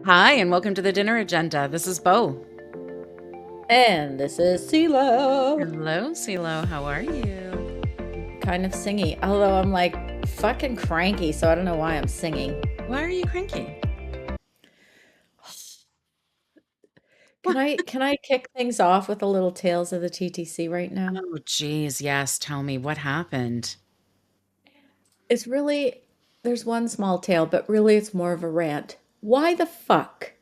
Hi, and welcome to the dinner agenda. This is Bo. And this is CeeLo. Hello, CeeLo. How are you? Kind of singy, although I'm like fucking cranky, so I don't know why I'm singing. Why are you cranky? Can What? I kick things off with a little Tales of the TTC right now? Oh, geez. Yes. Tell me what happened. It's really there's one small tale, but really it's more of a rant. Why the fuck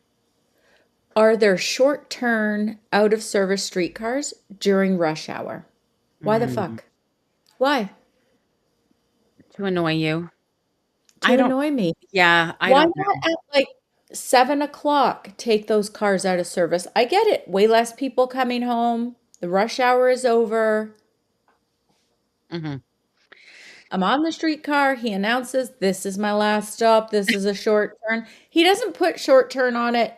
are there short-turn out-of-service streetcars during rush hour? Why the Mm, fuck? Why? to annoy you. I To don't, annoy me. yeah, I Why don't not know. at like 7 o'clock take those cars out of service? I get it. Way less people coming home. The rush hour is over. Hmm. I'm on the streetcar. He announces, this is my last stop. This is a short turn. He doesn't put short turn on it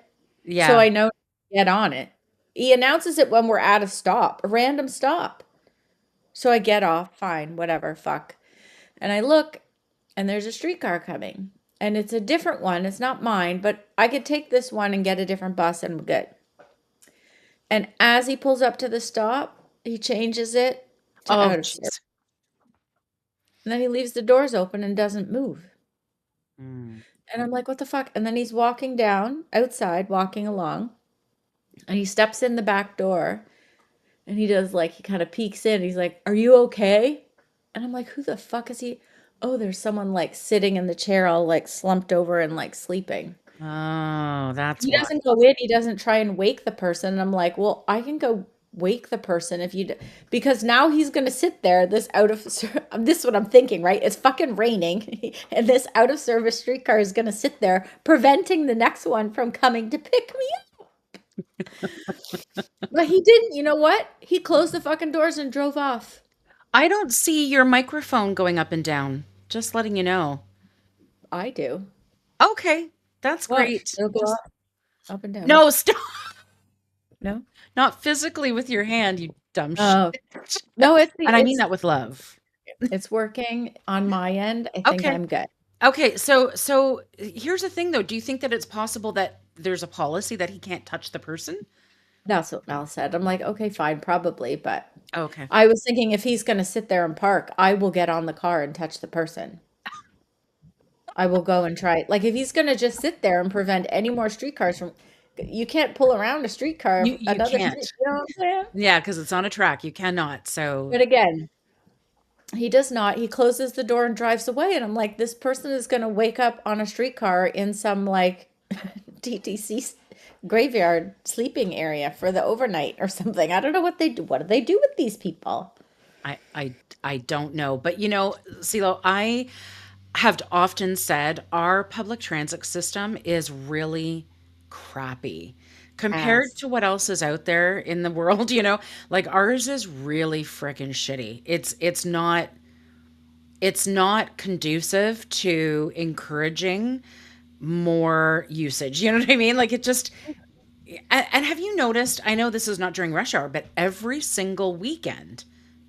so Yeah. I know to get on it. He announces it when we're at a stop, a random stop. So I get off, fine, whatever, fuck. And I look, and there's a streetcar coming. And it's a different one. It's not mine, but I could take this one and get a different bus and we're good. And as he pulls up to the stop, he changes it to Oh, out of service. jeez. And then he leaves the doors open and doesn't move. Mm. And I'm like, what the fuck? And then he's walking down outside, walking along, and he steps in the back door and he does like, he kind of peeks in. He's like, are you okay? And I'm like, who the fuck is he? Oh, there's someone like sitting in the chair, all like slumped over and like sleeping. Oh, that's He why. doesn't go in, he doesn't try and wake the person. And I'm like, well, I can go wake the person if you, because now he's going to sit there, this out of, this is what I'm thinking, right? It's fucking raining, and this out of service streetcar is going to sit there, preventing the next one from coming to pick me up. But he didn't, you know what? He closed the fucking doors and drove off. I don't see your microphone going up and down. Just letting you know. I do. Okay. That's Watch, great. it'll go Just up and down. no, stop. No? Not physically with your hand, you dumb shit. Oh, no, And I mean that with love. it's working on my end. I think Okay. I'm good. Okay, so here's the thing though. Do you think that it's possible that there's a policy that he can't touch the person? That's what Mel said. I'm like, okay, fine, probably. But Okay. I was thinking if he's going to sit there and park, I will get on the car and touch the person. I will go and try. Like, if he's going to just sit there and prevent any more streetcars from, you can't pull around a streetcar, You another can't. street, you know what I'm saying? Yeah, because it's on a track. You cannot. So But again, he does not. He closes the door and drives away. And I'm like, this person is going to wake up on a streetcar in some like TTC graveyard sleeping area for the overnight or something. I don't know what they do. What do they do with these people? I don't know. But CeeLo, I have often said our public transit system is really crappy compared Ass. to what else is out there in the world, like ours is really freaking shitty. It's not conducive to encouraging more usage. You know what I mean? Like it just and have you noticed, I know this is not during rush hour, but every single weekend,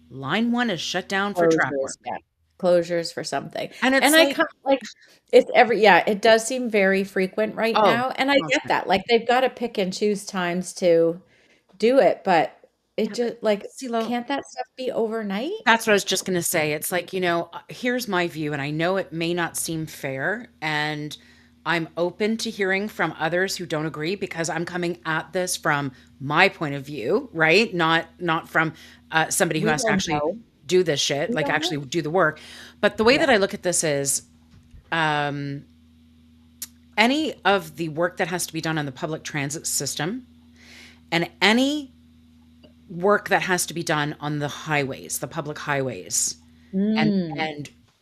line 1 is shut down for track Closures, work. yeah. Closures for something. And And it's I like, kind of like it's every yeah, it does seem very frequent right oh, now. And I get constant. that. Like they've got to pick and choose times to do it, but it Yeah, but just like CeeLo, can't that stuff be overnight? that's what I was just gonna say. It's like, here's my view, and I know it may not seem fair, and I'm open to hearing from others who don't agree because I'm coming at this from my point of view, right? Not from somebody who We has to don't actually know. do this shit, We like don't actually know. do the work. But the way that Yeah. I look at this is um, any of the work that has to be done on the public transit system and any work that has to be done on the highways, the public highways, and Mm.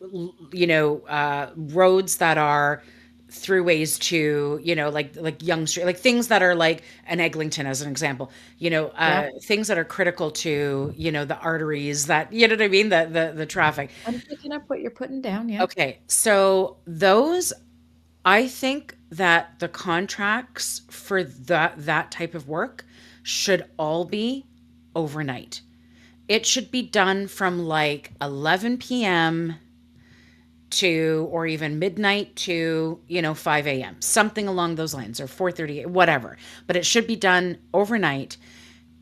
and roads that are throughways to like Young Street, like things that are like an Eglinton as an example, Yeah. things that are critical to the arteries that what I mean, the traffic. I'm picking up what you're putting down, yeah. Okay, so those, I think that the contracts for that type of work should all be overnight. It should be done from like 11 p.m. to, or even midnight to, 5 a.m., something along those lines, or 4:30, whatever. But it should be done overnight,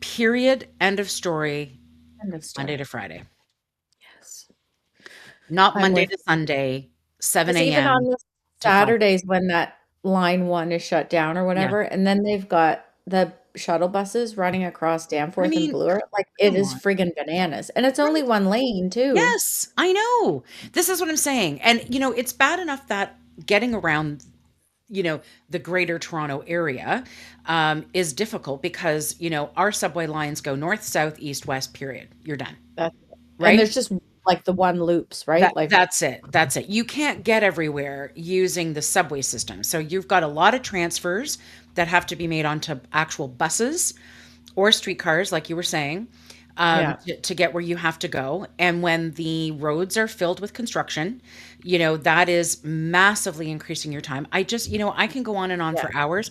period, end of story, End of Monday to story. Friday, Yes. not I'm Monday with to Sunday, 7 Because even on a.m. the to 5. Saturdays when that line 1 is shut down or Yeah. whatever, and then they've got the shuttle buses running across I Danforth and mean, Bloor, like, it come is on. friggin' bananas, and it's only Right. 1 lane too. Yes, I know. This is what I'm saying. And, it's bad enough that getting around, you know, the greater Toronto area is difficult because, our subway lines go north, south, east, west, period. You're done. That's and Right? there's just, like, the 1 loops, right? Like, That's it. That's it. You can't get everywhere using the subway system. So you've got a lot of transfers that have to be made onto actual buses or streetcars, like you were saying, yeah, to get where you have to go. And when the roads are filled with construction, that is massively increasing your time. I just, I can go on and on yeah, for hours.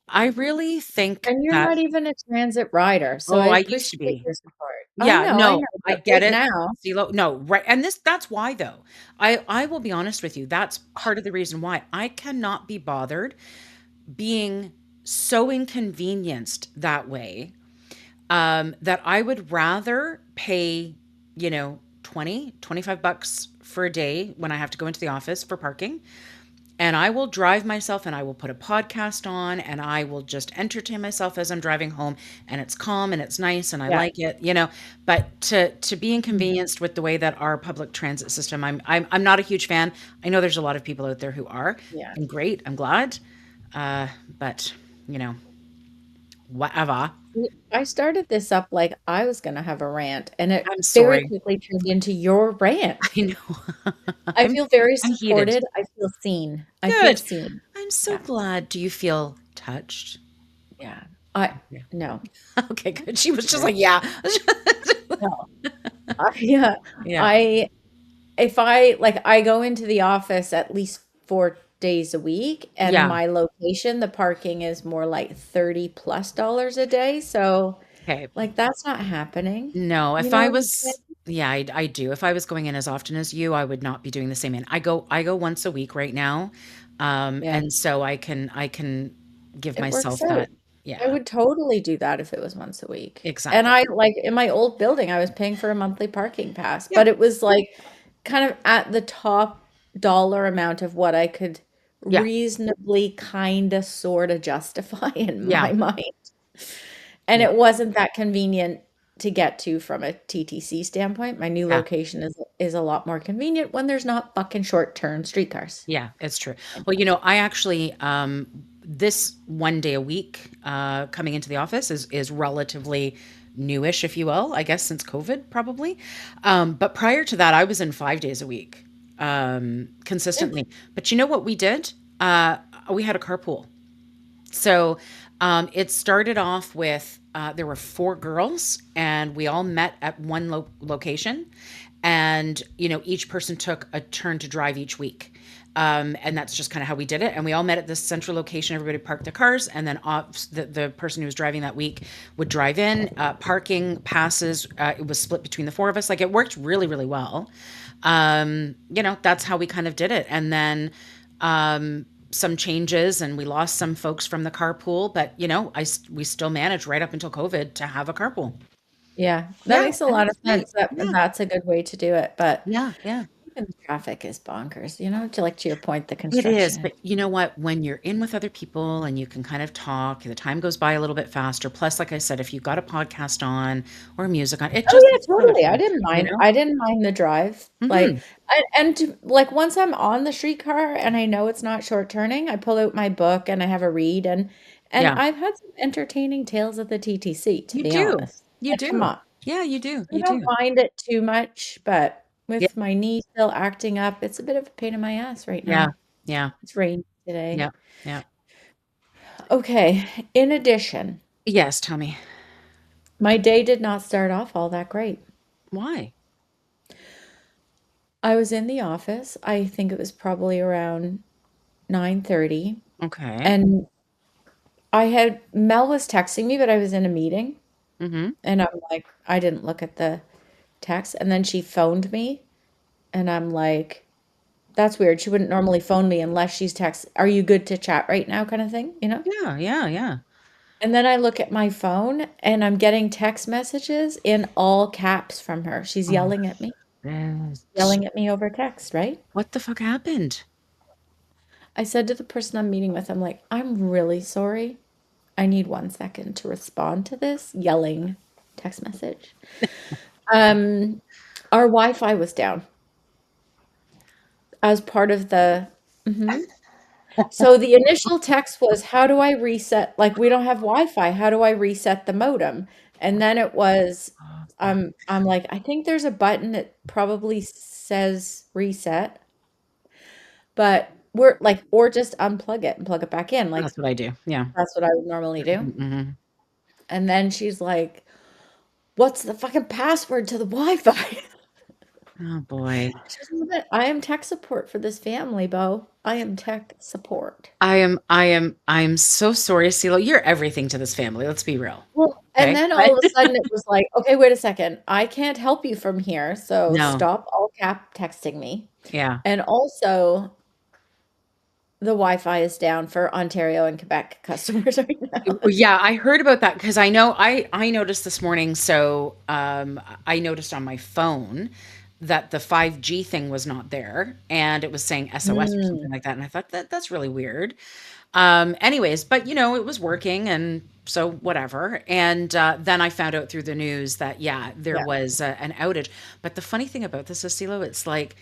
I really think and you're that, not even a transit rider, so I oh, I used to appreciate be. your support. Yeah, I no, know, I but get right it. now CeeLo, no, right, and that's why though. I will be honest with you. That's part of the reason why I cannot be bothered being so inconvenienced that way, that I would rather pay, 20, 25 bucks for a day when I have to go into the office for parking, and I will drive myself and I will put a podcast on and I will just entertain myself as I'm driving home, and it's calm and it's nice and I yeah, like it. But to be mhm, inconvenienced with the way that our public transit system, I'm not a huge fan. I know there's a lot of people out there who are, yeah. and great, I'm glad. But, you know, whatever. I started this up like I was gonna have a rant, and it I'm very sorry. quickly turned into your rant. I know. I I'm feel very I'm heated. supported. I feel seen. I feel Good. seen. I'm so Yeah, glad. Do you feel touched? yeah. I Yeah. no, Okay, good. She was just no, like, yeah. no. Yeah. Yeah. I if I like I go into the office at least 4 days a week, and Yeah. my location, the parking is more like $30+ a day. So Okay. like that's not happening. No, You if know I what I'm was, saying? yeah, I do. If I was going in as often as you, I would not be doing the same. And I go once a week right now. Yeah. And so I can give It works myself out. that. I Yeah, would totally do that if it was once a week. And exactly. I like in my old building, I was paying for a monthly parking pass, Yeah. but it was like kind of at the top dollar amount of what I could Yeah. reasonably kind of sort of justify in Yeah. my mind. And Yeah. it wasn't that convenient to get to from a TTC standpoint. My new Yeah. location is a lot more convenient when there's not fucking short-term streetcars. Yeah, it's true. Well, I actually, this one day a week, coming into the office is relatively newish, if you will, I guess since COVID probably. But prior to that, I was in 5 days a week, Yeah. consistently. But you know what we did? We had a carpool. So it started off with, there were four girls, and we all met at one location, and each person took a turn to drive each week. And that's just kind of how we did it. And we all met at this central location. Everybody parked their cars, and then the person who was driving that week would drive in. Parking passes. It was split between the four of us. Like it worked really, really well. That's how we kind of did it. And then some changes, and we lost some folks from the carpool, but we still managed right up until COVID to have a carpool. Yeah, that Yeah, makes a and it lot was of great. sense. Yeah, That's a good way to do it, but yeah, yeah. even the traffic is bonkers, to your point, the It is, construction. but you know what? When you're in with other people and you can kind of talk, the time goes by a little bit faster. Plus, like I said, if you've got a podcast on or music on, Oh yeah, it's so much totally. fun, you know? I didn't mind the drive. Like, Hmm. like once I'm on the streetcar and I know it's not short turning, I pull out my book and I have a read, and Yeah, I've had some entertaining tales at the TTC, to you be do. honest. You Like, come do. on. Yeah, you do. I You don't do. mind it too much, but Yeah, with my knee still acting up, it's a bit of a pain in my ass right yeah, now. yeah, It's raining today. yeah, yeah. Okay, in addition, Yes, tell me. my day did not start off all that great. Why? I was in the office. I think it was probably around 9:30, Okay. and Mel was texting me, but I was in a meeting, Mm-hmm. and I'm like, I didn't look at the text, and then she phoned me, and I'm like, That's weird. She wouldn't normally phone me unless she's text, "Are you good to chat right now?" kind of thing, you know? Yeah, yeah, yeah. And then I look at my phone and I'm getting text messages in all caps from her. She's Oh, yelling at me over text, right? what the fuck happened? I said to the person I'm meeting with, I'm like, "I'm really sorry. I need 1 second to respond to this yelling text message." Um, our Wi-Fi was down as part of the Mhm. So the initial text was, "How do I reset? Like, we don't have Wi-Fi. How do I reset the modem?" And then it was, I'm like, I think there's a button that probably says reset, but we're like, or just unplug it and plug it back in. Like, That's what I do. Yeah. that's what I would normally do. Mhm. And then she's like, "What's the fucking password to the Wi-Fi?" Oh boy. She goes, "I am tech support for this family, Bo. I am tech support." I am so sorry, CeeLo. You're everything to this family. Let's be real. Well, and Okay? then But all of a sudden it was like, "Okay, wait a second. I can't help you from here, so no. stop all cap texting me." Yeah. And also, the Wi-Fi is down for Ontario and Quebec customers right now. Yeah, I heard about that because I know I noticed this morning. So I noticed on my phone that the 5G thing was not there, and it was saying SOS or Mm, something like that. And I thought that's really weird. Anyways, but it was working, and so whatever. And then I found out through the news that yeah, there yeah. was an outage. But the funny thing about this is, CeeLo, it's like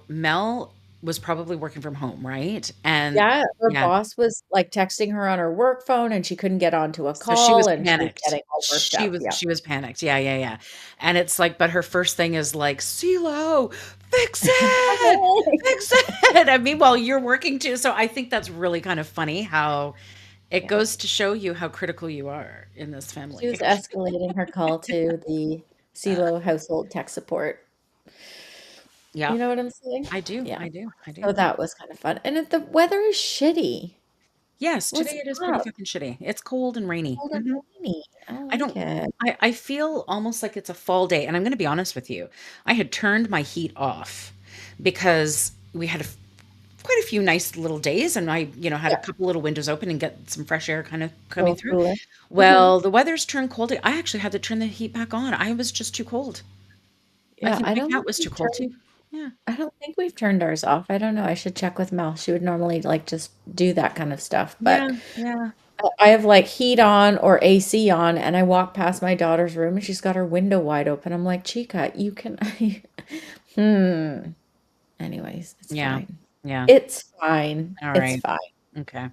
Mel was probably working from home, right? And Yeah, her yeah, boss was, like, texting her on her work phone, and she couldn't get onto a so she call, was and she was panicked. getting all worked She up, was yeah. she was panicked. Yeah, yeah, yeah. And it's like, but her first thing is like, CeeLo, fix it, fix it. And meanwhile, you're working too. So I think that's really kind of funny how it Yeah. goes to show you how critical you are in this She was family. escalating her call to the Uh, CeeLo household tech support. yeah, You know what I'm saying? I do. Yeah. I do. I So do. that was kind of fun. And if the weather is shitty. Yes, today What's it is pretty up? fucking shitty. It's cold and rainy. Cold and rainy. I don't I like don't it. I feel almost like it's a fall day, and I'm gonna be honest with you. I had turned my heat off because we had quite a few nice little days, and I had a Yeah. couple little windows open and get some fresh air kind of A coming little through. cooler. Mhm. Well, the weather's turned cold. I actually had to turn the heat back on. I was just too cold. I Yeah, think I my don't cat think was too cold too. Yeah. I don't think we've turned ours off. I don't know. I should check with Mel. She would normally like just do that kind of stuff. Yeah, But yeah. I have like heat on or AC on, and I walk past my daughter's room and she's got her window wide open. I'm like, Chica, you can. Hmm. Anyways, it's Yeah. fine. Yeah. It's fine. All It's right. fine. Okay.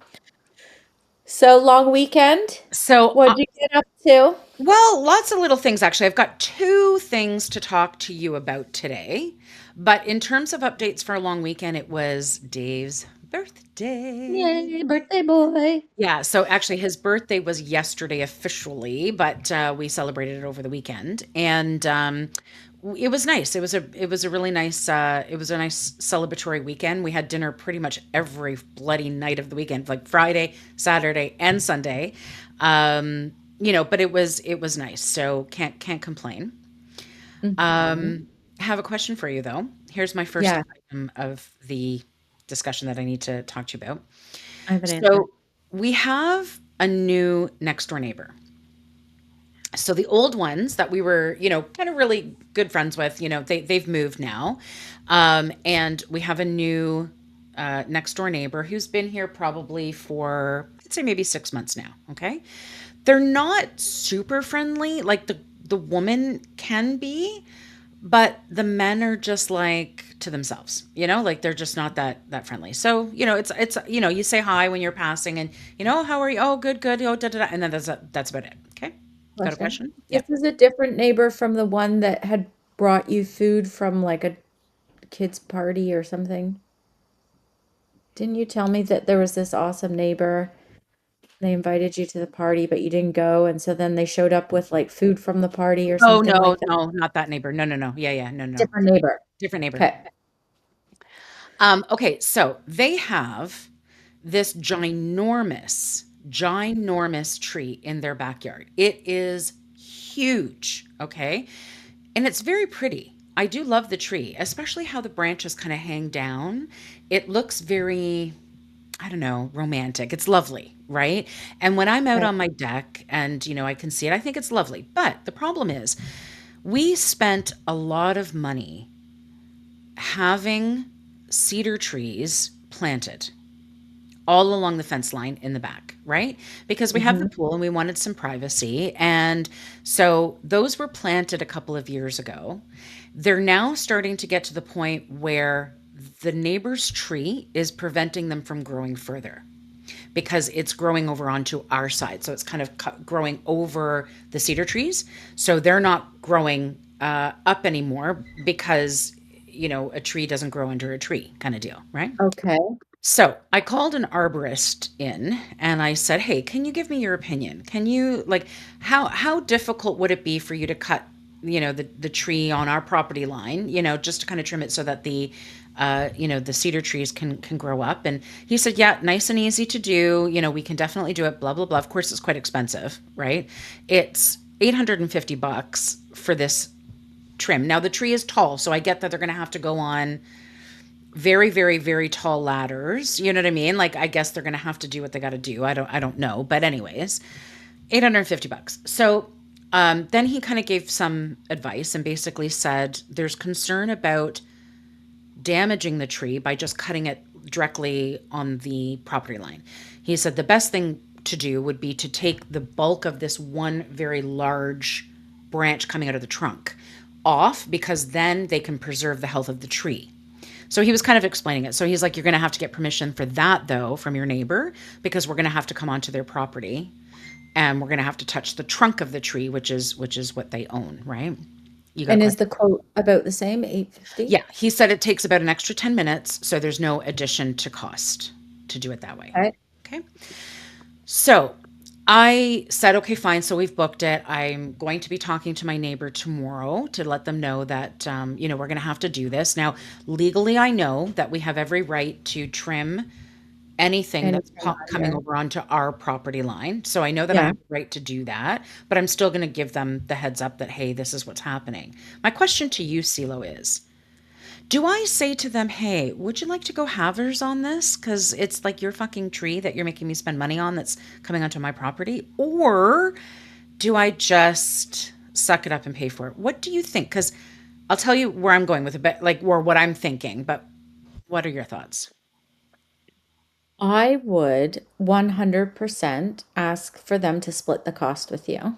So long weekend. So, What'd you get up to? well, lots of little things actually. I've got two things to talk to you about today. But in terms of updates for a long weekend, it was Dave's birthday. Yay, birthday boy. Yeah, so actually his birthday was yesterday officially, but we celebrated it over the weekend, and it was nice. It was a really nice it was a nice celebratory weekend. We had dinner pretty much every bloody night of the weekend, like Friday, Saturday, and Sunday. Um, but it was nice, so can't complain. Hmm. Um, I have a question for you though. Here's my first Yeah, item of the discussion that I need to talk to you about. I have an answer. So we have a new next door neighbor. So the old ones that we were, kind of really good friends with, they've moved now, and we have a new next door neighbor who's been here probably for I'd say maybe 6 months now. Okay, they're not super friendly, like the woman can be, but the men are just like to themselves, like they're just not that friendly. So it's you say hi when you're passing, and how are you? Oh, good, good. Oh, da da da, and then that's about it. Okay, got a Question. question? Yeah. This is a different neighbor from the one that had brought you food from like a kid's party or something. Didn't you tell me that there was this awesome neighbor? They invited you to the party, but you didn't go, and so then they showed up with like food from the party or Oh something no, like that. no, not that neighbor. No, no, no. Yeah, yeah, no, no, Different neighbor. different neighbor. Okay. Okay, so they have this ginormous tree in their backyard. It is huge, okay? And it's very pretty. I do love the tree, especially how the branches kind of hang down. It looks very, I don't know, romantic. It's lovely, right? And when I'm out Right. on my deck and, I can see it, I think it's lovely. But the problem is, we spent a lot of money having cedar trees planted all along the fence line in the back, right? Because we have the Hmm. pool and we wanted some privacy. And so those were planted a couple of years ago. They're now starting to get to the point where the neighbor's tree is preventing them from growing further because it's growing over onto our side. So it's kind of growing over the cedar trees. So they're not growing up anymore because, a tree doesn't grow under a tree kind of deal, right? Okay. So I called an arborist in and I said, "Hey, can you give me your opinion? Can you like how difficult would it be for you to cut, the tree on our property line, just to kind of trim it so that the cedar trees can grow up?" And he said, "Yeah, nice and easy to do. We can definitely do it, blah blah blah." Of course, it's quite expensive, right? It's $850 for this trim. Now the tree is tall, so I get that they're going to have to go on very, very, very tall ladders. You know what I mean? Like I guess they're gonna have to do what they gotta do. I don't know. But anyways, $850. So then he kind of gave some advice and basically said there's concern about damaging the tree by just cutting it directly on the property line. He said the best thing to do would be to take the bulk of this one very large branch coming out of the trunk off because then they can preserve the health of the tree. So he was kind of explaining it. So he's like, "You're going to have to get permission for that, though, from your neighbor, because we're going to have to come onto their property and we're going to have to touch the trunk of the tree, which is what they own, right?" You got a And is question? the quote about the same, 850? Yeah, he said it takes about an extra 10 minutes, so there's no addition to cost to do it that way. Okay. Okay. So I said, "Okay, fine. So we've booked it. I'm going to be talking to my neighbor tomorrow to let them know that, we're going to have to do this. Now, legally, I know that we have every right to trim anything that's Anything coming under. over onto our property line. So I know that I Yeah. have the right to do that, but I'm still going to give them the heads up that, hey, this is what's happening." My question to you, CeeLo, is do I say to them, "Hey, would you like to go halvers on this? Because it's like your fucking tree that you're making me spend money on that's coming onto my property." Or do I just suck it up and pay for it? What do you think? Because I'll tell you where I'm going with it, but like, or what I'm thinking, but what are your thoughts? I would 100% ask for them to split the cost with you.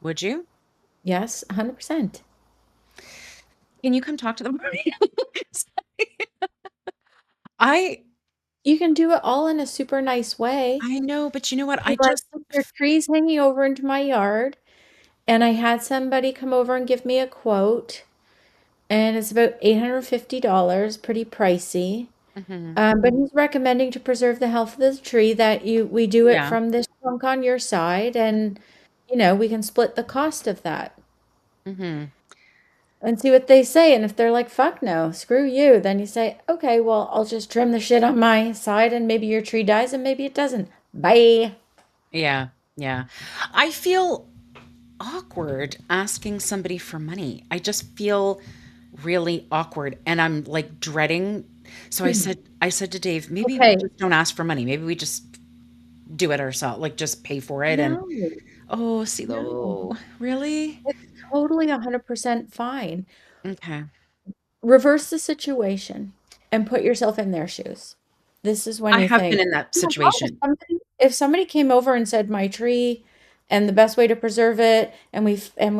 Would you? Yes, 100%. Can you come talk to them for me? I You can do it all in a super nice way. I know, but you know what? Be I like, just "Look, your tree's hanging over into my yard, and I had somebody come over and give me a quote, and it's about $850, pretty pricey. Mhm. But he's recommending to preserve the health of the tree that we do it Yeah. from this trunk on your side, and we can split the cost of that Mhm. and see what they say. And if they're like, fuck no, screw you, then you say, okay, well, I'll just trim the shit on my side, and maybe your tree dies and maybe it doesn't. Bye. Yeah. Yeah. I feel awkward asking somebody for money. I just feel really awkward and I'm like dreading. So I said to Dave, maybe we Okay. just don't ask for money. Maybe we just do it ourselves, like just pay for it and No, oh, no. CeeLo, really? It's totally 100% fine. Okay. Reverse the situation and put yourself in their shoes. This is when I you have been think, in that oh my God, if situation. somebody came over and said my tree and the best way to preserve it, and we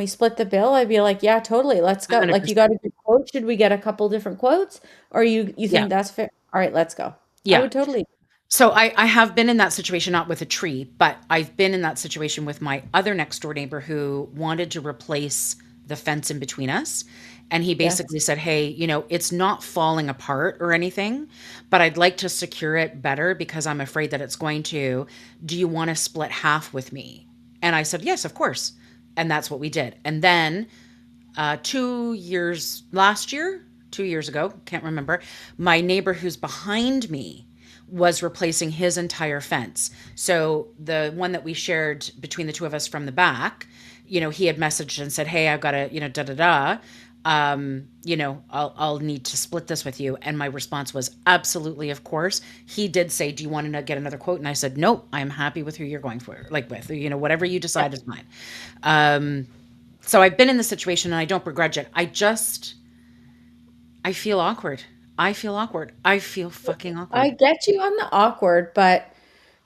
split the bill, I'd be like, yeah, totally, let's go. Like, you got 100%. a good quote. Should we get a couple different quotes? Or you Yeah. think that's fair? All right, let's go. I Yeah. would totally. So I have been in that situation, not with a tree, but I've been in that situation with my other next door neighbor who wanted to replace the fence in between us. And he Yes. basically said, "Hey, it's not falling apart or anything, but I'd like to secure it better because I'm afraid that it's going to. Do you want to split half with me?" And I said, "Yes, of course." And that's what we did. And then 2 years, last year, 2 years ago, can't remember, my neighbor who's behind me was replacing his entire fence. So the one that we shared between the two of us from the back, he had messaged and said, "Hey, I've got a, da da da. I'll need to split this with you. And my response was absolutely, of course. He did say, do you want to get another quote? And I said, nope, I'm happy with who you're going for, like with, whatever you Yeah. decide is fine. So I've been in the situation and I don't begrudge it. I feel awkward. I feel awkward. I feel fucking I awkward. get you on the awkward, but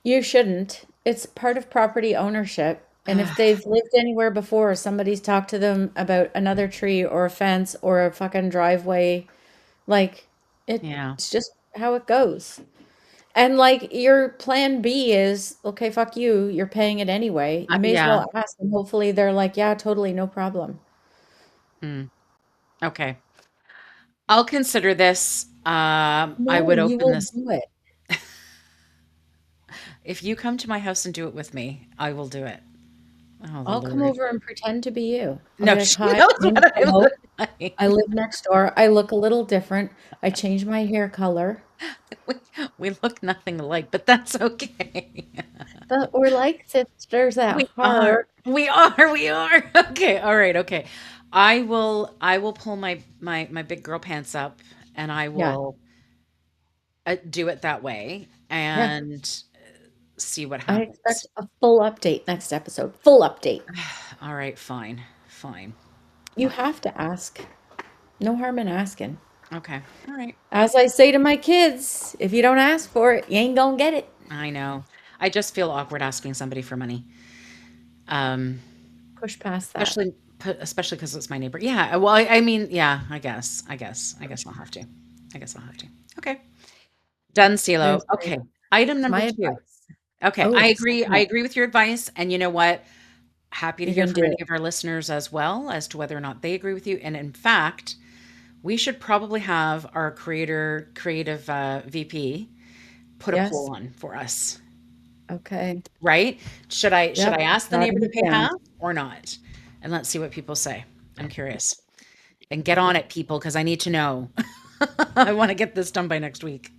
you shouldn't. It's part of property ownership. And if Ugh, they've lived anywhere before, somebody's talked to them about another tree or a fence or a fucking driveway, like yeah. it's just how it goes. And like your plan B is, okay, fuck you, you're paying it anyway. You may as Yeah. well ask, and hopefully they're like, yeah, totally, no problem. Mm, okay. I'll consider this. I No, would you open will this. do it. If you come to my house and do it with me, I will do it. Oh, I'll come Lord. over and pretend to be you. I'll No, be like, she hi, knows my name's what I Mo. look I like. live next door. I look a little different. I changed my hair color. We, we look nothing alike, but that's okay. But we're like sisters at We are. heart. We are. We are. Okay. All right. Okay. I will pull my big girl pants up and I Yeah. will do it that way Yeah. and see what I happens. expect a full update next episode. Full update. All right. Fine. Fine. You have to ask. No harm in asking. Okay. All right. As I say to my kids, if you don't ask for it, you ain't gonna get it. I know. I just feel awkward asking somebody for money. Um, Push past that. especially because it's my neighbor. Yeah. Well, I mean, yeah. I guess I'll have to. I guess I'll have to. Okay. Done, CeeLo. There's Okay. Item my number 2. advice. Okay. Oh, I it's agree. I agree with your advice. And you know what? Happy to you're hear gonna from do any it. of our listeners as well as to whether or not they agree with you. And in fact, we should probably have our creative VP put a Yes. poll on for us, Okay. right? Should I Yep. ask the neighbor Jotting to it pay half down. or not? And let's see what people say. I'm curious. And get on it, people, because I need to know. I want to get this done by next week.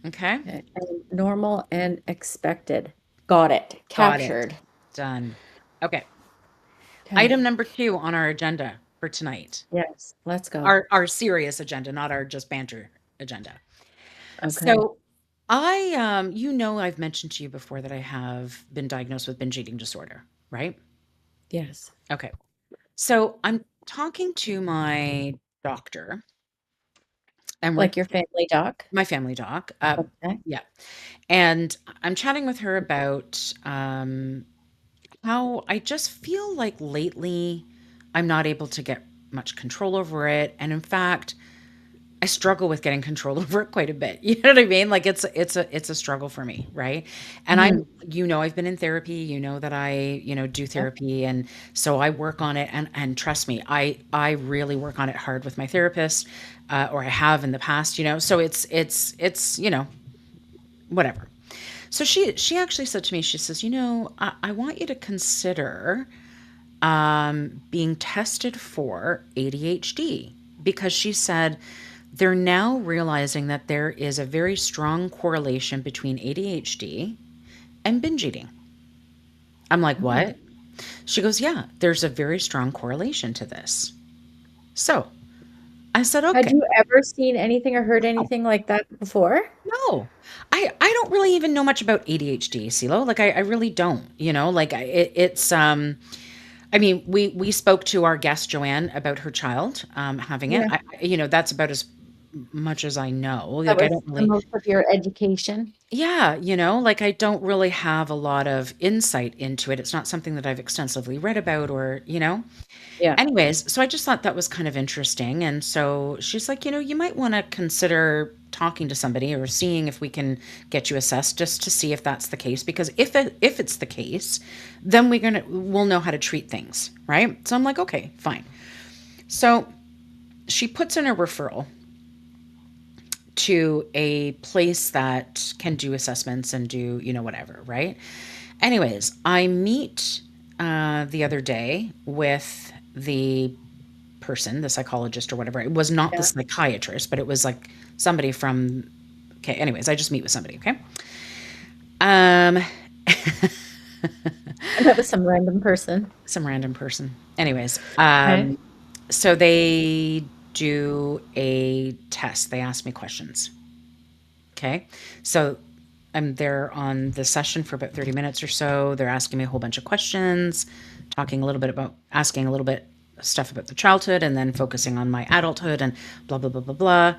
Okay. Okay. And normal and expected. Got it. Got it. Captured. Done. Okay. Okay. Item number 2 on our agenda for tonight. Yes. Let's go. Our serious agenda, not our just banter agenda. Okay. So I've mentioned to you before that I have been diagnosed with binge eating disorder, right? Yes. Okay. So I'm talking to my doctor and we're Like your family doc. my family doc. Okay. Yeah. And I'm chatting with her about how I just feel like lately I'm not able to get much control over it. And in fact, I struggle with getting control over it quite a bit. You know what I mean? Like it's a struggle for me, right? And Hmm. I've been in therapy, that I, do Yep. therapy and so I work on it and trust me, I really work on it hard with my therapist or I have in the past, So it's, whatever. So she actually said to me, she says, I want you to consider being tested for ADHD because she said they're now realizing that there is a very strong correlation between ADHD and binge eating. I'm like, Oh. what? She goes, yeah, there's a very strong correlation to this. So I said, Had okay. you ever seen anything or heard anything like that before? No, I don't really even know much about ADHD, CeeLo. Like I really don't, like I mean, we spoke to our guest Joanne about her child having it. Yeah. That's about as much as I know. That Like I was don't the really, most of your education. yeah, like I don't really have a lot of insight into it. It's not something that I've extensively read about or. Yeah. Anyways, so I just thought that was kind of interesting. And so she's like, you might want to consider talking to somebody or seeing if we can get you assessed just to see if that's the case. Because if it's the case, then we'll know how to treat things, right? So I'm like, okay, fine. So she puts in a referral to a place that can do assessments and do, whatever, right? Anyways, I meet the other day with the person, the psychologist or whatever. It was not the Yeah. psychiatrist, but it was like somebody from. Okay, anyways, I just meet with somebody. Okay. Um, And that was some random person. Some random person. Anyways, Okay. so they do a test. They ask me questions. Okay. So I'm there on the session for about 30 minutes or so. They're asking me a whole bunch of questions, talking a little bit about asking a little bit stuff about the childhood and then focusing on my adulthood and blah, blah, blah, blah, blah.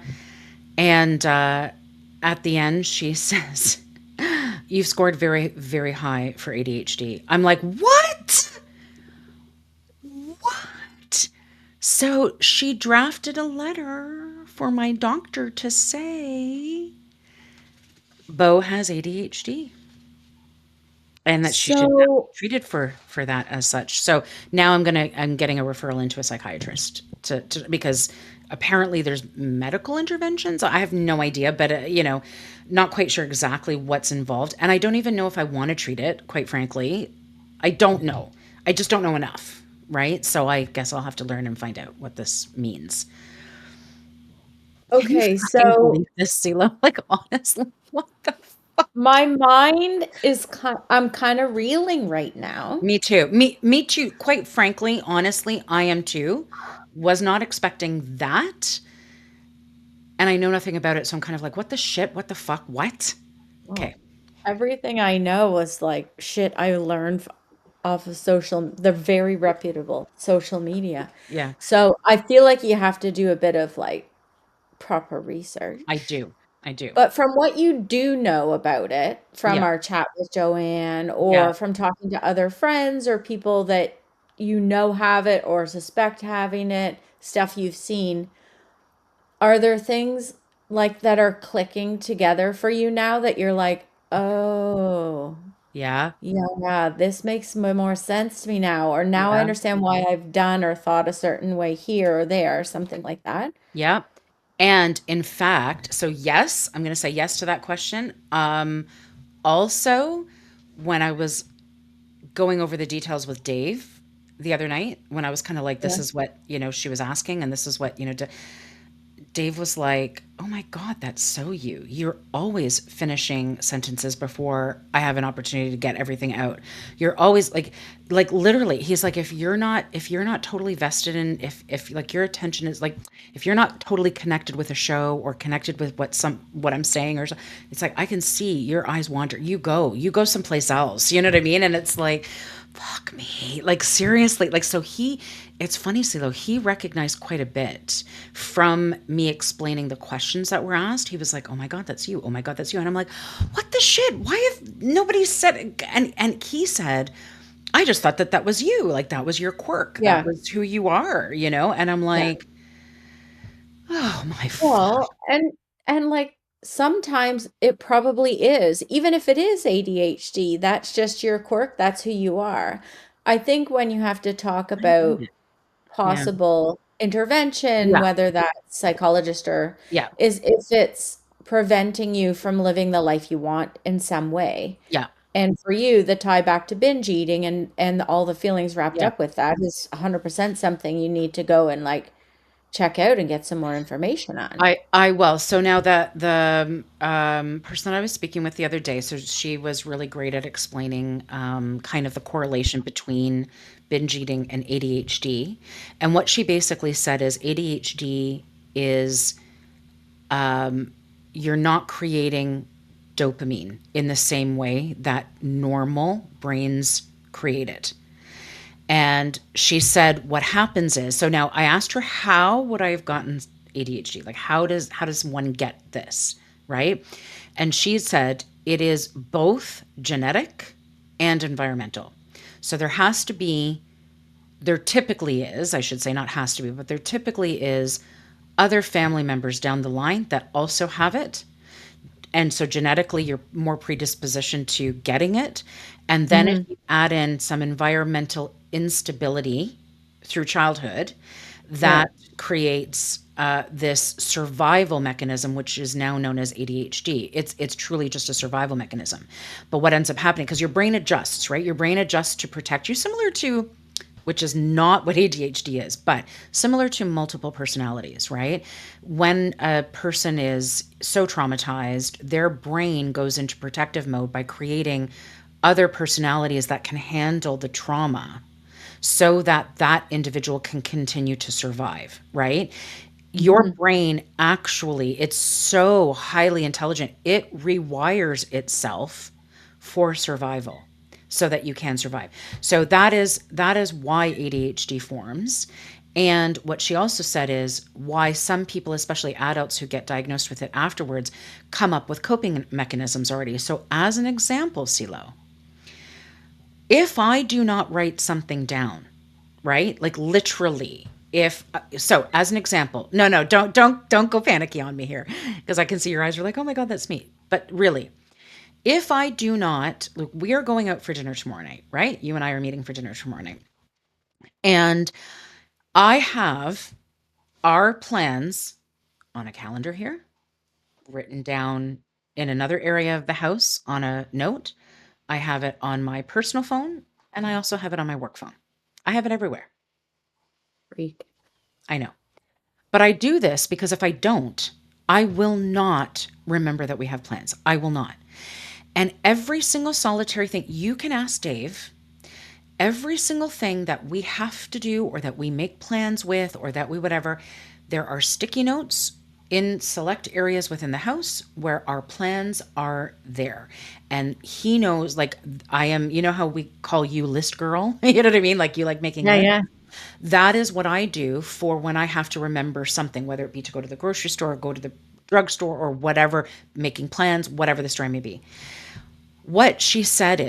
And at the end, she says, "You've scored very, very high for ADHD." I'm like, "What? What?" So she drafted a letter for my doctor to say Bo has ADHD and that she should not be So, treated for that as such. So now I'm getting a referral into a psychiatrist to because apparently there's medical interventions. I have no idea, but not quite sure exactly what's involved, and I don't even know if I want to treat it. Quite frankly, I don't know. I just don't know enough, right? So I guess I'll have to learn and find out what this means. Can you okay, fucking so believe this, CeeLo? Like honestly, what the fuck? my mind is I'm kind of reeling right now. Me too. Me too. Quite frankly, honestly, I am too. Was not expecting that, and I know nothing about it, so I'm kind of like, what the shit? What the fuck? What? Okay. Well, everything I know was like shit I learned off of they're very reputable social media. Yeah, So I feel like you have to do a bit of like proper I research. do. I do. But from what you do know about it, from Yeah. our chat with Joanne, Yeah. or from talking to other friends or people that you know have it or suspect having it, stuff you've seen, are there things like that are clicking together for you now that you're like, oh, Yeah. yeah, this makes more sense to me now, or now I Yeah. understand why I've done or thought a certain way here or there, something like that? Yeah. And in fact, so yes, I'm going to say yes to that question. Also, when I was going over the details with Dave the other night, when I was kind of like, this Yeah. is what, she was asking, and this is what, Dave was like, "Oh my God, that's so you. You're always finishing sentences before I have an opportunity to get everything out. You're always like literally." He's like, "If you're not totally vested in, if like your attention is like, if you're not totally connected with a show or connected with what I'm saying, it's like I can see your eyes wander. You go someplace else. You know what I mean?" And it's like, fuck me. Like seriously, like so it's funny, though, he recognized quite a bit from me explaining the questions that were asked. He was like, "Oh my God, that's you. Oh my God, that's you." And I'm like, "What the shit? Why have nobody said it?" And he said, "I just thought that was you. Like that was your quirk. That Yeah. was who you are. And I'm Yeah. like, "Oh my fuck." Well, and like sometimes it probably is. Even if it is ADHD, that's just your quirk, that's who you are. I think when you have to talk I hate about it. Yeah. possible intervention, Yeah. whether that's psychologist or Yeah. is if it's preventing you from living the life you want in some way. Yeah. And for you, the tie back to binge eating and all the feelings wrapped Yeah. up with that is 100% something you need to go and like check out and get some more information on. I will. So now the person that I was speaking with the other day, so she was really great at explaining kind of the correlation between binge eating and ADHD. And what she basically said is ADHD is you're not creating dopamine in the same way that normal brains create it. And she said, what happens is, so now I asked her, how would I have gotten ADHD? Like, how does one get this? Right. And she said, it is both genetic and environmental. So there typically is, I should say, not has to be, but there typically is other family members down the line that also have it, and so genetically you're more predispositioned to getting it. And then if Hmm. you add in some environmental instability through childhood, Yeah. that creates this survival mechanism, which is now known as ADHD. It's truly just a survival mechanism. But what ends up happening, because your brain adjusts, right? Your brain adjusts to protect you, similar to, which is not what ADHD is, but similar to multiple personalities, right? When a person is so traumatized, their brain goes into protective mode by creating other personalities that can handle the trauma so that that individual can continue to survive, right? Your Mhm. brain actually, it's so highly intelligent, it rewires itself for survival so that you can survive. So that is why ADHD forms. And what she also said is why some people, especially adults who get diagnosed with it afterwards, come up with coping mechanisms already. So as an example, CeeLo, if I do not write something down, right? Like literally, if so, as an example, no, don't go panicky on me here, because I can see your eyes are like, oh my god, that's me. But really, if I do not, look, we are going out for dinner tomorrow night, right? You and I are meeting for dinner tomorrow night, and I have our plans on a calendar here, written down in another area of the house on a note. I have it on my personal phone, and I also have it on my work phone. I have it everywhere. Freak. I know. But I do this because if I don't, I will not remember that we have plans. I will not. And every single solitary thing, you can ask Dave, every single thing that we have to do or that we make plans with or that we whatever, there are sticky notes in select areas within the house where our plans are there. And he knows, like, I am, you know how we call you list girl? You know what I mean? Like, you like making Yeah, lists. yeah. That is what I do for when I have to remember something, whether it be to go to the grocery store, or go to the drugstore, or whatever, making plans, whatever the story may be. What she said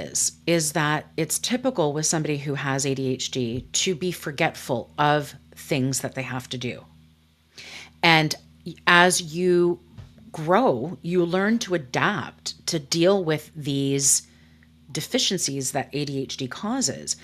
is that it's typical with somebody who has ADHD to be forgetful of things that they have to do. And as you grow, you learn to adapt to deal with these deficiencies that ADHD causes,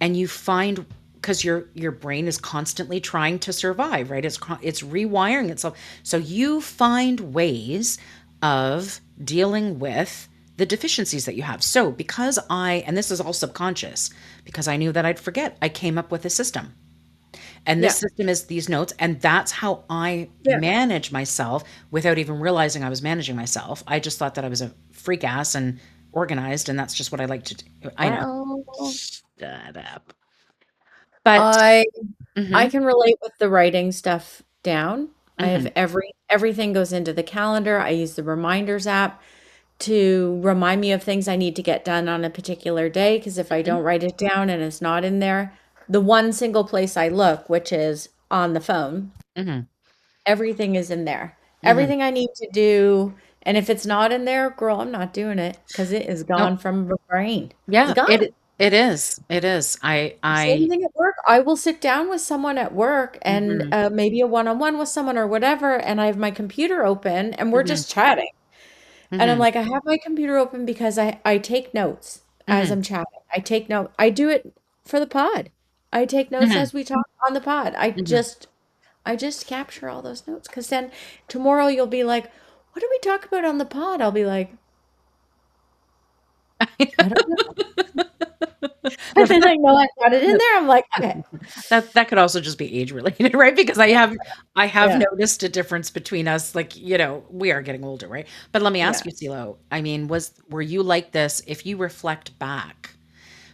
and you find, because your brain is constantly trying to survive, right? It's rewiring itself. So you find ways of dealing with the deficiencies that you have. So because and this is all subconscious, because I knew that I'd forget, I came up with a system. And this Yeah. system is these notes, and that's how I Yeah. manage myself without even realizing I was managing myself. I just thought that I was a freak ass and organized, and that's just what I like to do. I know. Well, Shut up. But I I mhm, can relate with the writing stuff down. I have mhm, everything goes into the calendar. I use the reminders app to remind me of things I need to get done on a particular day because if I mhm, don't write it down and it's not in there, the one single place I look, which is on the phone, mhm, everything is in there. mhm. Everything I need to do, and if it's not in there, girl, I'm not doing it because it is No, gone from the brain. It's yeah, gone. it is. It is. Same I thing at work. I will sit down with someone at work and mhm, maybe a one-on-one with someone or whatever, and I have my computer open and we're mhm, just chatting. And I'm mhm, like, I have my computer open because I take notes as mhm, I'm chatting. I take note. I do it for the pod. I take notes mhm, as we talk on the pod. mhm. I just capture all those notes because then tomorrow you'll be like, what did we talk about on the pod? I'll be like, I don't know. Yeah, And but then I know I got it in there. I'm like, okay. that could also just be age related, right? Because I have Yeah. noticed a difference between us, like, we are getting older, right? But let me ask Yeah. you, CeeLo, I mean, were you like this if you reflect back?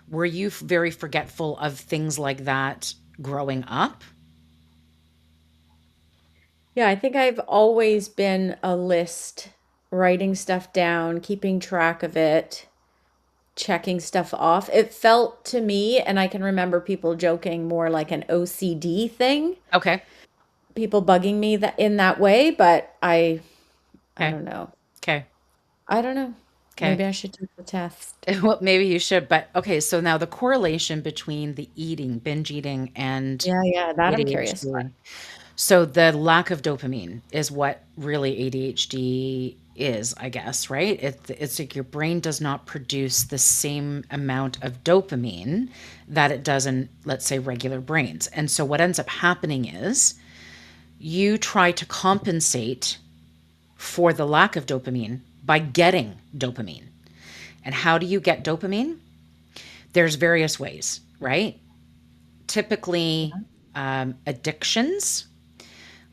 Were you very forgetful of things like that growing up? Yeah, I think I've always been a list, writing stuff down, keeping track of it, checking stuff off. It felt to me, and I can remember people joking more like an OCD thing, Okay. people bugging me that in that way, but I Okay. don't know. Okay. I don't know. Okay. Maybe I should take the test. Well, maybe you should, but okay, so now the correlation between the eating, binge eating, and Yeah, yeah, that I'm curious about. ADHD. So the lack of dopamine is what really ADHD is, I guess, right? It's like your brain does not produce the same amount of dopamine that it does in, let's say, regular brains. And so what ends up happening is you try to compensate for the lack of dopamine by getting dopamine. And how do you get dopamine? There's various ways, right? Typically, addictions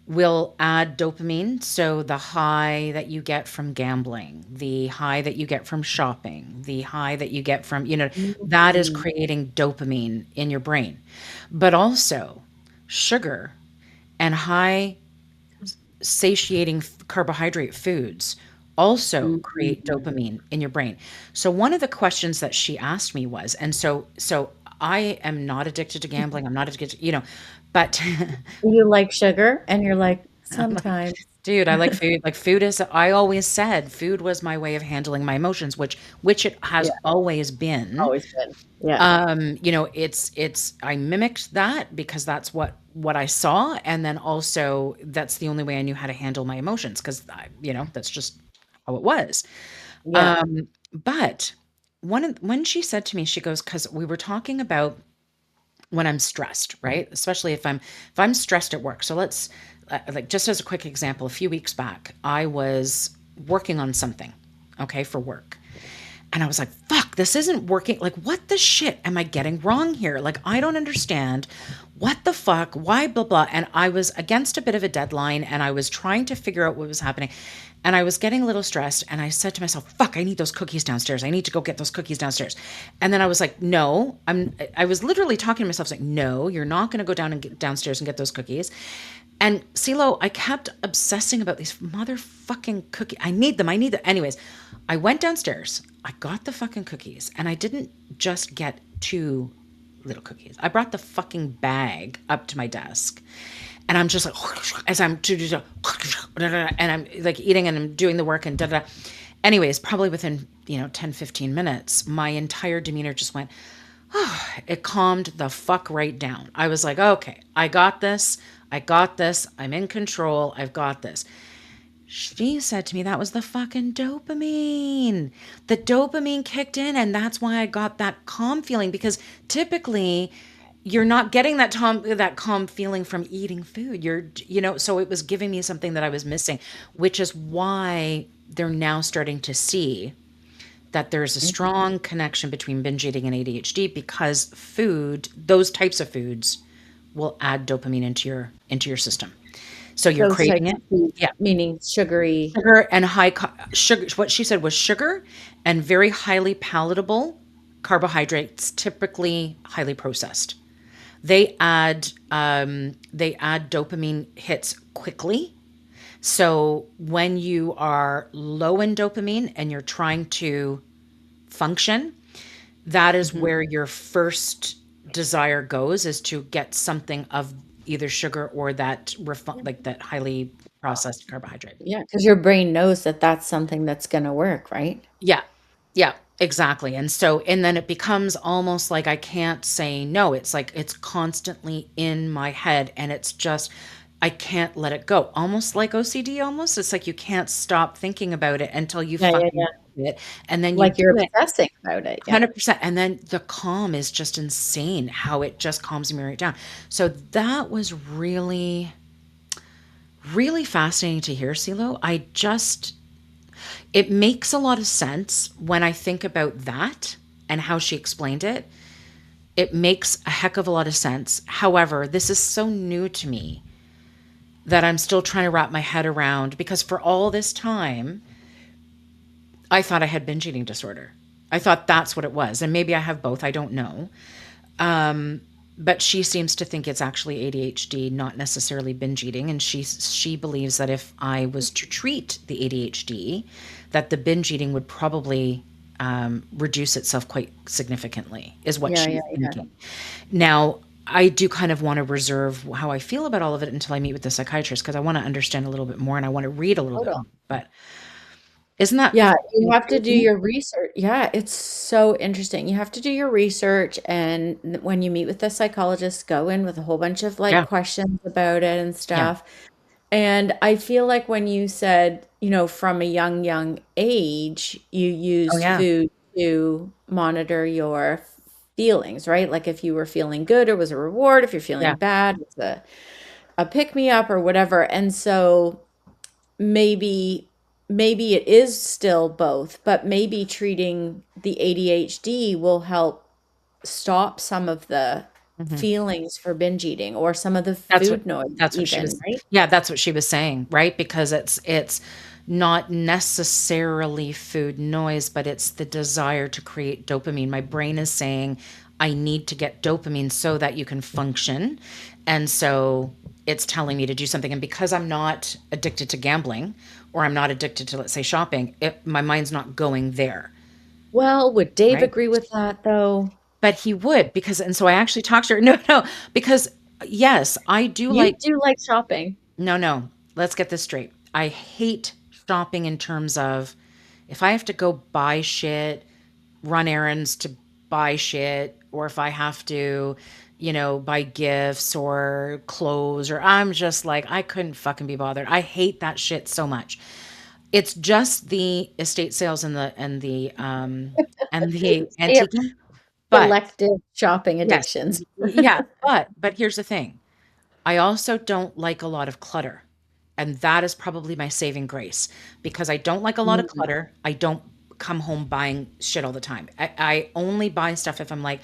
will add dopamine. So the high that you get from gambling, the high that you get from shopping, the high that you get from, that is Mm, creating dopamine in your brain. But also, sugar and high satiating carbohydrate foods also create mm, dopamine in your brain. So one of the questions that she asked me was, and so I am not addicted to gambling. I'm not addicted, but You like sugar? And you're like, I'm like, sometimes. dude, I like food. Like food is, I always said food was my way of handling my emotions, which it has Yeah, always been. always been. Yeah. It's I mimicked that because that's what I saw, and then also that's the only way I knew how to handle my emotions because that's just how it was. Yeah. But when she said to me, she goes, because we were talking about when I'm stressed, right? Especially if I'm stressed at work. So let's like just as a quick example, a few weeks back, I was working on something, okay, for work. And I was like, fuck, this isn't working. Like, what the shit am I getting wrong here? Like, I don't understand. What the fuck? Why, blah, blah. And I was against a bit of a deadline and I was trying to figure out what was happening. And I was getting a little stressed. And I said to myself, fuck, I need those cookies downstairs. I need to go get those cookies downstairs. And then I was like, no, I was literally talking to myself, like, no, you're not going to go down and get downstairs and get those cookies. And CeeLo, I kept obsessing about these motherfucking cookies. I need them. I need them. Anyways, I went downstairs. I got the fucking cookies. And I didn't just get two little cookies. I brought the fucking bag up to my desk. And I'm just like, as I'm, and I'm like eating and I'm doing the work and da da. Anyways, probably within, 10, 15 minutes, my entire demeanor just went, oh, it calmed the fuck right down. I was like, okay, I got this. I got this. I'm in control. I've got this. She said to me that was the fucking dopamine. The dopamine kicked in, and that's why I got that calm feeling because typically you're not getting that calm feeling from eating food. So it was giving me something that I was missing, which is why they're now starting to see that there's a strong connection between binge eating and ADHD because those types of foods will add dopamine into your system. So you're Those types craving it. of foods, Yeah. meaning sugary. Sugar and sugar. What she said was sugar and very highly palatable carbohydrates, typically highly processed. They add dopamine hits quickly. So when you are low in dopamine and you're trying to function, that is Mhm. where your first desire goes is to get something of either sugar or like that highly processed carbohydrate. Yeah, because your brain knows that that's something that's gonna work, right? Yeah. Yeah, exactly. And then it becomes almost like I can't say no. It's like it's constantly in my head and it's just I can't let it go. Almost like OCD almost. It's like you can't stop thinking about it until you Yeah, yeah, fucking yeah. do it and then you Like do you're it obsessing about it, yeah. 100%, and then the calm is just insane how it just calms me right down. So that was really, really fascinating to hear, CeeLo. It makes a lot of sense when I think about that and how she explained it. It makes a heck of a lot of sense. However, this is so new to me that I'm still trying to wrap my head around because for all this time, I thought I had binge eating disorder. I thought that's what it was. And maybe I have both. I don't know. But she seems to think it's actually ADHD, not necessarily binge eating, and she believes that if I was to treat the ADHD, that the binge eating would probably reduce itself quite significantly, is what Yeah, yeah, she's yeah. thinking. Now, I do kind of want to reserve how I feel about all of it until I meet with the psychiatrist because I want to understand a little bit more and I want to read a little bit Totally. more. But isn't that Yeah, you fucking have to do crazy? your research. Yeah, it's so interesting. You have to do your research, and when you meet with the psychologist, go in with a whole bunch of like Yeah, questions about it and yeah. stuff. And I feel like when you said, from a young, young age, you Oh used yeah, food to monitor your feelings, right? Like if you were feeling good, it was a reward. If you're feeling yeah. bad, it's a pick me up or whatever. And so maybe it is still both, but maybe treating the ADHD will help stop some of the Mhm. feelings for binge eating or some of the That's what food noise that's what she even, was right? yeah, that's what she was saying, right? Because it's not necessarily food noise, but it's the desire to create dopamine. My brain is saying, "I need to get dopamine so that you can function." And so it's telling me to do something. And because I'm not addicted to gambling or I'm not addicted to, let's say, shopping, my mind's not going there, Well, would Dave right? agree with that though? But he would because, and so I actually talked to her. No, no, because yes, I do You like do like shopping. no, no. Let's get this straight. I hate shopping in terms of if I have to go buy shit, run errands to buy shit, or if I have to, buy gifts or clothes, or I'm just like, I couldn't fucking be bothered. I hate that shit so much. It's just the estate sales and the They have antiquing. But selective shopping yes, addictions. yeah. But here's the thing. I also don't like a lot of clutter. And that is probably my saving grace because I don't like a lot of Mm, clutter. I don't come home buying shit all the time. I only buy stuff if I'm like,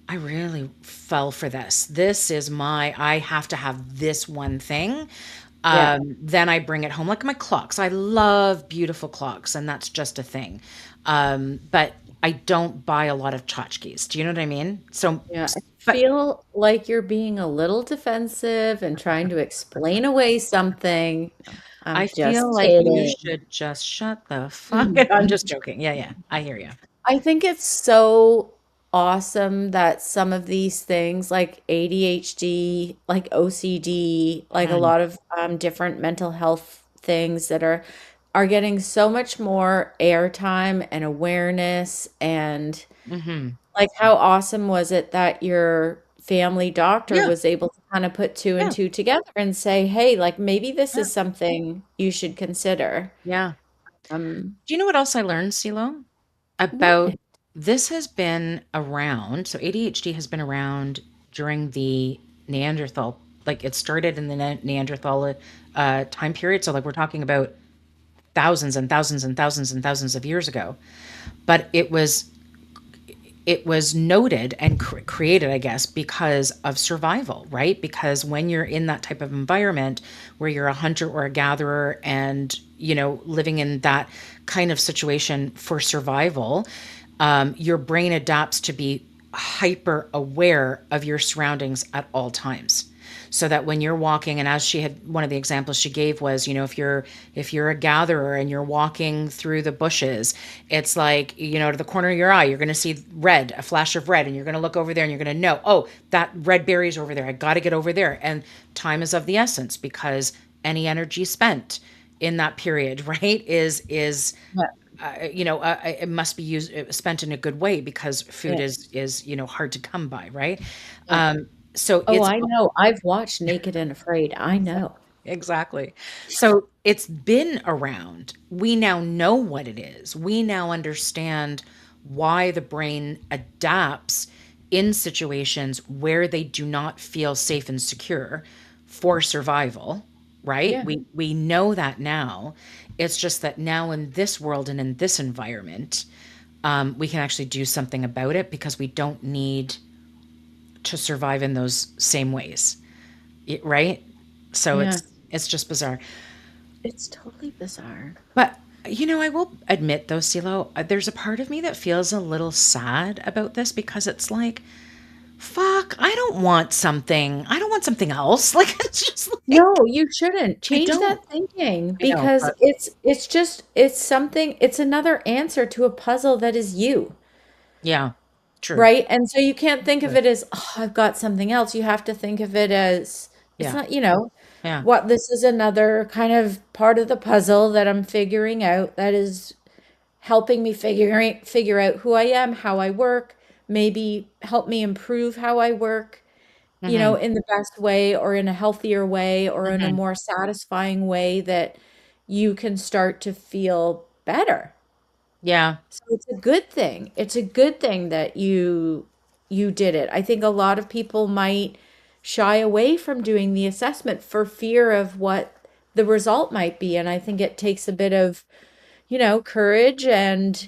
I really fell for this. I have to have this one thing. yeah. Then I bring it home. Like my clocks. I love beautiful clocks, and that's just a thing. But I don't buy a lot of tchotchkes. Do you know what I mean? So, Yeah, I but feel like you're being a little defensive and trying to explain away something. No, I I'm feel just like you kidding. should just shut the fuck Mm, I'm just joking. Yeah, yeah. I hear you. I think it's so awesome that some of these things like ADHD, like OCD, like a Mhm. lot of different mental health things that are getting so much more airtime and awareness. And Mhm. like, how awesome was it that your family doctor Yeah, was able to kind of put two and yeah, two together and say, hey, like maybe this yeah, is something you should consider. yeah. Um, Do you know what else I learned, CeeLo? what? About this has been around. So ADHD has been around during the Neanderthal, like it started in the Neanderthal time period. So like we're talking about thousands and thousands and thousands and thousands of years ago. But it was noted and created, I guess, because of survival, right? Because when you're in that type of environment where you're a hunter or a gatherer and, living in that kind of situation for survival, your brain adapts to be hyper aware of your surroundings at all times so that when you're walking, and as she had, one of the examples she gave was, if you're a gatherer and you're walking through the bushes, it's like, to the corner of your eye you're going to see red, a flash of red, and you're going to look over there and you're going to know, oh, that red berry's over there, I got to get over there. And time is of the essence because any energy spent in that period right is Yeah, it must be used spent in a good way because food yeah, is hard to come by, right? yeah. So Oh, it's I know. I've watched Naked and Afraid. I know. exactly. So it's been around. We now know what it is. We now understand why the brain adapts in situations where they do not feel safe and secure for survival, right? Yeah, We know that now. It's just that now in this world and in this environment, we can actually do something about it because we don't need to survive in those same ways, right? So yeah. it's just bizarre. It's totally bizarre. But I will admit though, CeeLo, there's a part of me that feels a little sad about this because it's like, fuck, I don't want something else. Like it's just like No, you shouldn't. I Change don't. that thinking I know, because but it's just it's something, it's another answer to a puzzle that is you. yeah, true. Right? And so you can't think of True. it as, oh, I've got something else. You have to think of it as it's Yeah, not, yeah. what this is another kind of part of the puzzle that I'm figuring out that is helping me figure out who I am, how I work, maybe help me improve how I work, Mm-hmm. in the best way or in a healthier way or in a Mm-hmm. more satisfying way that you can start to feel better. Yeah. So it's a good thing. It's a good thing that you did it. I think a lot of people might shy away from doing the assessment for fear of what the result might be. And I think it takes a bit of, courage and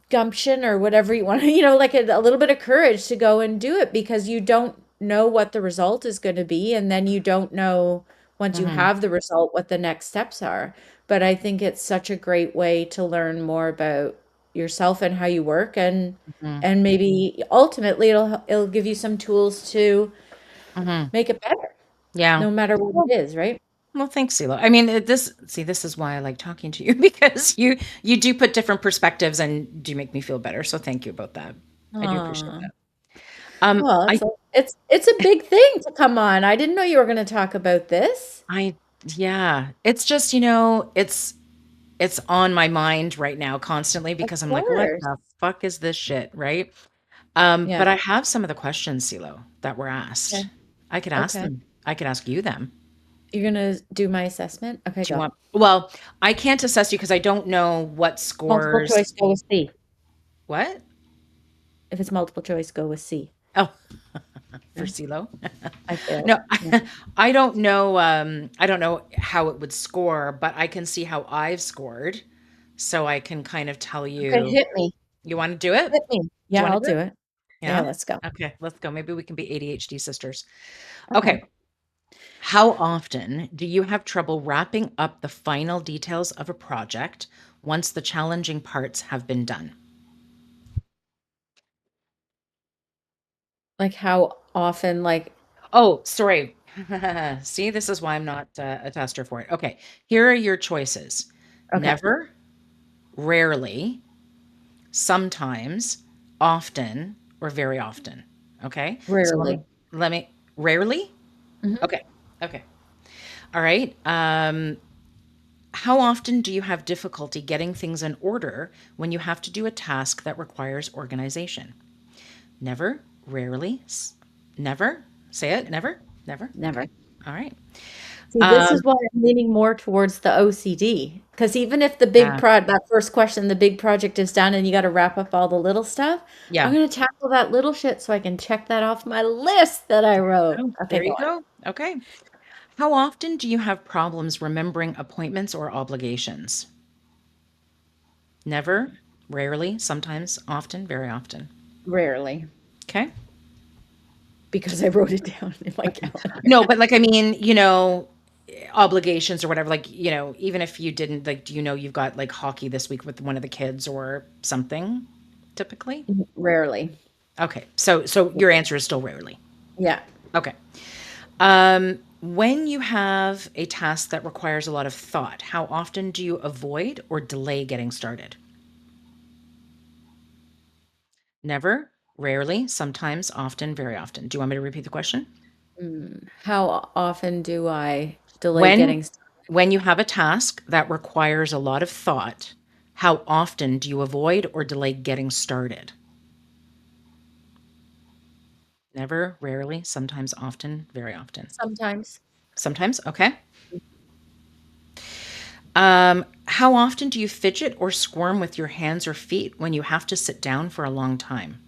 gumption or whatever you want, like a little bit of courage to go and do it because you don't know what the result is going to be. And then you don't know once you Mhm, have the result what the next steps are. But I think it's such a great way to learn more about yourself and how you work mhm, and maybe ultimately it'll give you some tools to mhm. make it better, Yeah. no matter what Well it is, right? well, thanks, Sila. I mean, this is why I like talking to you because you do put different perspectives and do make me feel better, so thank you about that. I do appreciate Aw. that. Well, I it's a big thing to come on. I didn't know you were going to talk about this. I yeah, it's just, it's on my mind right now constantly Of because I'm like, "What course. the fuck is this shit?" Right? But Yeah. I have some of the questions, Silo, that were asked. Okay. I could ask Okay. them. I could ask you them. You're gonna do my assessment? Okay, Do you go. want well, I can't assess you because I don't know what Multiple choice, scores go with C. what? If it's multiple choice, go with C. Oh, for Yeah, Silo? I failed. No, Yeah. I don't know how it would score, but I can see how I've scored, so I can kind of tell Okay, you. hit me. You wanna do it? Hit me. Do you Yeah, wanna I'll do it? do it. Yeah, Yeah? let's go. Okay, let's go. Maybe we can be ADHD sisters. Okay. Okay. How often do you have trouble wrapping up the final details of a project once the challenging parts have been done? Like how often, like, Oh, sorry. See, this is why I'm not a tester for it. Okay, here are your choices: okay, never, rarely, sometimes, often, or very often. Okay, so rarely. let me rarely. Mhm. Okay, okay, all right. How often do you have difficulty getting things in order when you have to do a task that requires organization? Never, rarely, never. Say it, never, never. Never. Okay. All right. See, this is Um, why I'm leaning more towards the OCD. Because even if the yeah, that first question, the big project is done and you got to wrap up all the little stuff, I'm yeah. going to tackle that little shit so I can check that off my list that I wrote. Oh, Okay, there go you on. go. Okay. How often do you have problems remembering appointments or obligations? Never, rarely, sometimes, often, very often. Rarely, Okay. because I wrote it down in my Okay. calendar. No, but like, I mean, obligations or whatever, like, even if you didn't, like, do you know you've got like hockey this week with one of the kids or something typically? Rarely. Okay. So your answer is still rarely. Yeah. Okay. When you have a task that requires a lot of thought, how often do you avoid or delay getting started? Never, rarely, sometimes, often, very often. Do you want me to repeat the question? How often do I delay When getting started? when you have a task that requires a lot of thought, how often do you avoid or delay getting started? Never, rarely, sometimes, often, very often. Sometimes. Sometimes, okay. How often do you fidget or squirm with your hands or feet when you have to sit down for a long time?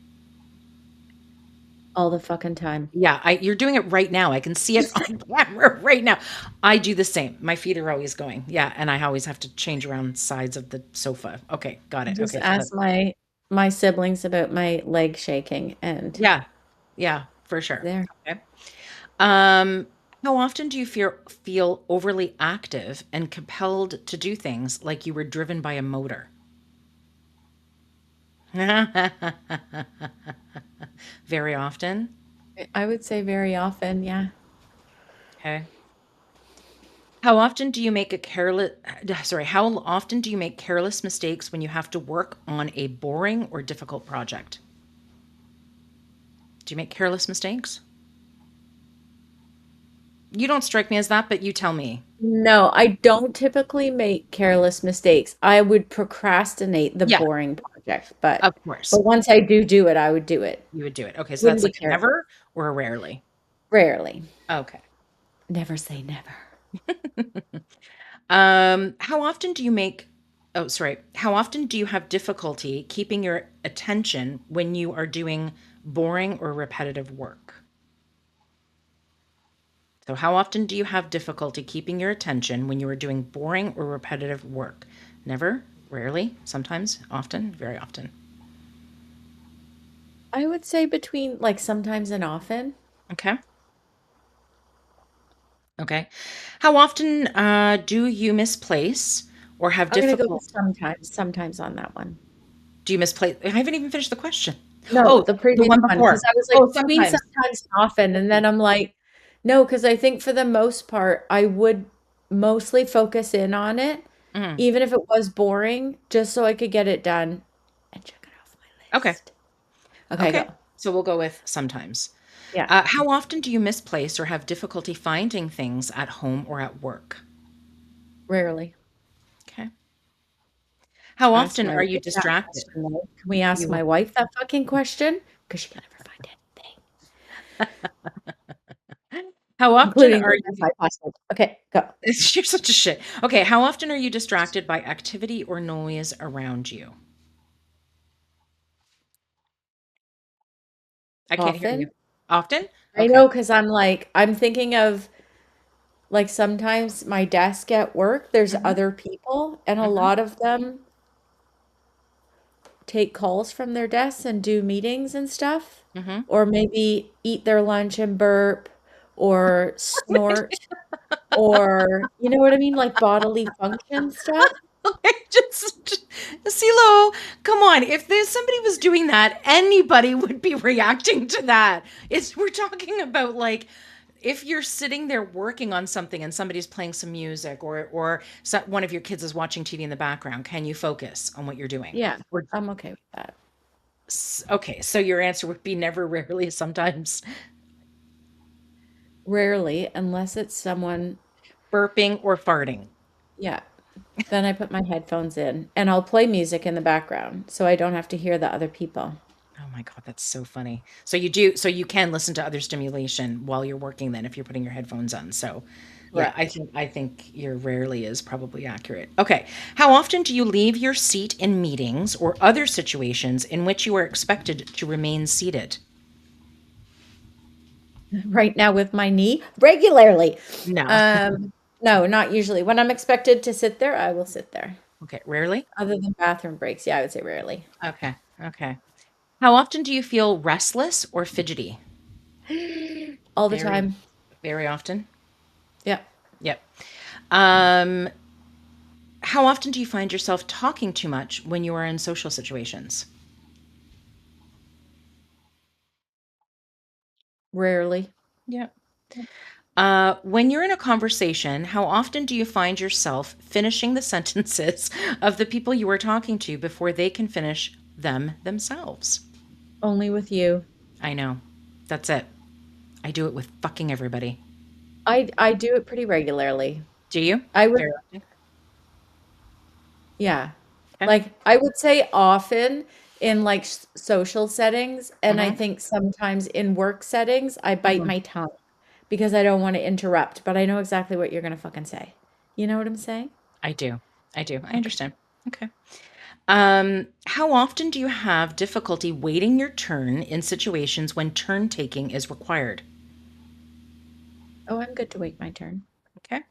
All the fucking time. Yeah, you're doing it right now. I can see it on camera right now. I do the same. My feet are always going. Yeah, and I always have to change around sides of the sofa. Okay, got it. Just Okay, so that ask my siblings about my leg shaking and yeah, yeah, for sure. there. Okay. Um, how often do you feel overly active and compelled to do things like you were driven by a motor? Very often. I would say very often, yeah. Okay. How often do you make a careless sorry, how often do you make careless mistakes when you have to work on a boring or difficult project? Do you make careless mistakes? You don't strike me as that, but you tell me. No, I don't typically make careless mistakes. I would procrastinate the Yeah, boring project, but of course. once I do it, I would do it. You would do it. Okay, so Wouldn't that's be like a careless. never or a rarely. Rarely. Okay. Never say never. How often do you make oh, sorry. How often do you have difficulty keeping your attention when you are doing boring or repetitive work? So, how often do you have difficulty keeping your attention when you are doing boring or repetitive work? Never, rarely, sometimes, often, very often. I would say between like sometimes and often. Okay. Okay. How often do you misplace or have I'm gonna go with difficult? sometimes on that one. Do you misplace? I haven't even finished the question. No, Oh, the the previous one one, because before. I was like Oh, between sometimes. sometimes and often, and then I'm like, no, because I think for the most part, I would mostly focus in on it, Mhm. even if it was boring, just so I could get it done and check it off my Okay. list. Okay, Okay. go. So we'll go with sometimes. Yeah, How often do you misplace or have difficulty finding things at home or at work? rarely. Okay. How Ask often my are you wife that distracted? question though. Can we ask You my wife that fucking question? Because she can never find anything, How often including are the you Wi-Fi password. Okay, go. You're such a shit. Okay, how often are you distracted by activity or noise around you? I can't hear you. Often. Often? I Okay. know, because I'm thinking of like sometimes my desk at work, there's Mhm, other people, and a mhm, lot of them take calls from their desks and do meetings and stuff, mhm. or maybe eat their lunch and burp, or snort, or you know what I mean? Like bodily function stuff. I just CeeLo, come on. If there's somebody was doing that, anybody would be reacting to that. It's we're talking about like if you're sitting there working on something and somebody's playing some music or one of your kids is watching TV in the background, can you focus on what you're doing? Yeah, Or I'm okay with that. okay, so your answer would be never, rarely, sometimes. Rarely, unless it's someone, Burping or farting. yeah. Then I put my headphones in and I'll play music in the background so I don't have to hear the other people. Oh my God, that's so funny. So you can listen to other stimulation while you're working then if you're putting your headphones on. So yeah, Correct. I think your rarely is probably accurate. Okay. How often do you leave your seat in meetings or other situations in which you are expected to remain seated? Right now with my knee regularly. No. No, not usually. When I'm expected to sit there, I will sit there. Okay, rarely? Other than bathroom breaks, yeah, I would say rarely. Okay. Okay. How often do you feel restless or fidgety? All the Very, time. very often. Yeah, Yep. Um, how often do you find yourself talking too much when you are in social situations? rarely. Yep. When you're in a conversation, how often do you find yourself finishing the sentences of the people you are talking to before they can finish them themselves? Only with you. I know. That's it. I do it with fucking everybody. I do it pretty regularly. Do you? I would, Very often. yeah. Okay. Like I would say often in like social settings, and I Mm-hmm. think sometimes in work settings, I bite Mm-hmm. my tongue because I don't want to interrupt, but I know exactly what you're gonna fucking say. You know what I'm saying? I do. I do. I Okay. understand. Okay. How often do you have difficulty waiting your turn in situations when turn taking is required? Oh, I'm good to wait my turn. Okay.